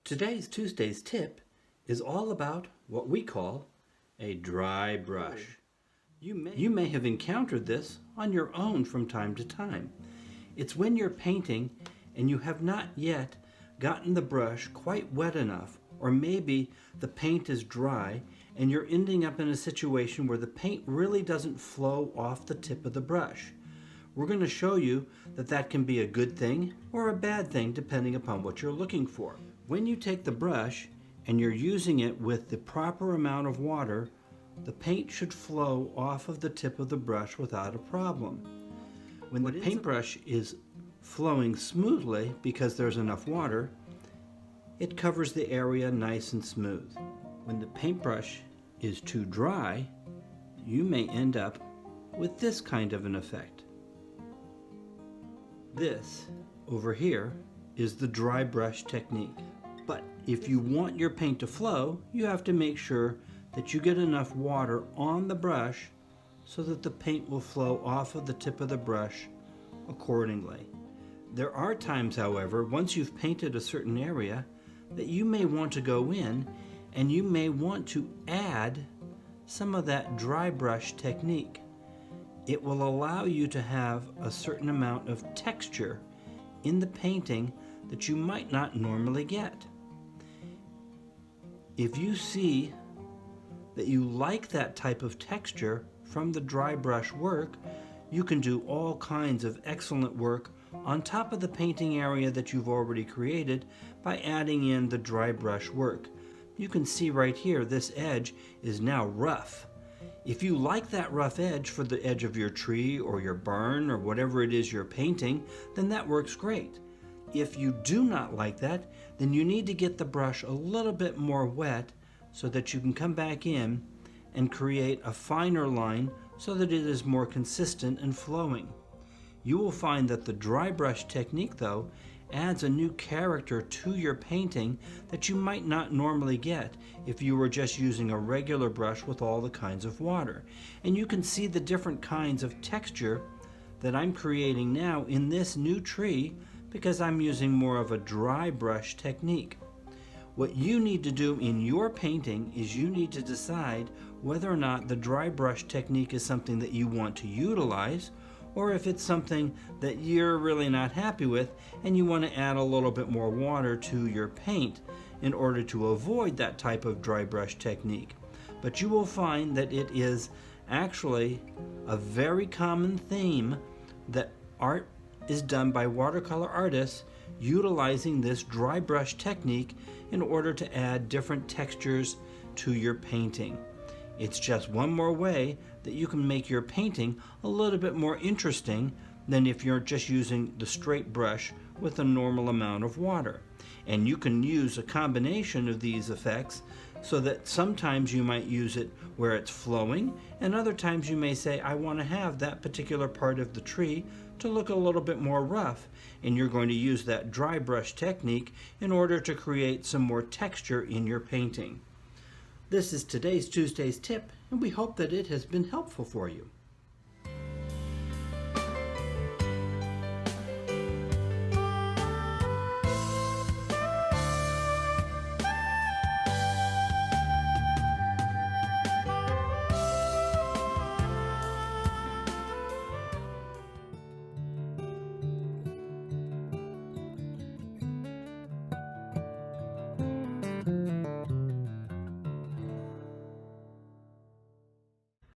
Today's Tuesday's tip is all about what we call a dry brush. You may have encountered this on your own from time to time. It's when you're painting and you have not yet gotten the brush quite wet enough, or maybe the paint is dry and you're ending up in a situation where the paint really doesn't flow off the tip of the brush. We're going to show you that that can be a good thing or a bad thing depending upon what you're looking for. When you take the brush and you're using it with the proper amount of water, the paint should flow off of the tip of the brush without a problem. When the paintbrush is flowing smoothly because there's enough water, it covers the area nice and smooth. When the paintbrush is too dry, you may end up with this kind of an effect. This over here is the dry brush technique. But if you want your paint to flow, you have to make sure that you get enough water on the brush so that the paint will flow off of the tip of the brush accordingly. There are times, however, once you've painted a certain area, that you may want to go in and you may want to add some of that dry brush technique. It will allow you to have a certain amount of texture in the painting that you might not normally get. If you see that you like that type of texture from the dry brush work, you can do all kinds of excellent work on top of the painting area that you've already created by adding in the dry brush work. You can see right here, this edge is now rough. If you like that rough edge for the edge of your tree or your barn or whatever it is you're painting, then that works great. If you do not like that, then you need to get the brush a little bit more wet so that you can come back in and create a finer line so that it is more consistent and flowing. You will find that the dry brush technique, though, adds a new character to your painting that you might not normally get if you were just using a regular brush with all the kinds of water. And you can see the different kinds of texture that I'm creating now in this new tree because I'm using more of a dry brush technique. What you need to do in your painting is you need to decide whether or not the dry brush technique is something that you want to utilize, or if it's something that you're really not happy with and you want to add a little bit more water to your paint in order to avoid that type of dry brush technique. But you will find that it is actually a very common theme that art is done by watercolor artists utilizing this dry brush technique in order to add different textures to your painting. It's just one more way that you can make your painting a little bit more interesting than if you're just using the straight brush with a normal amount of water. And you can use a combination of these effects so that sometimes you might use it where it's flowing, and other times you may say, I want to have that particular part of the tree to look a little bit more rough, and you're going to use that dry brush technique in order to create some more texture in your painting. This is today's Tuesday's tip, and we hope that it has been helpful for you.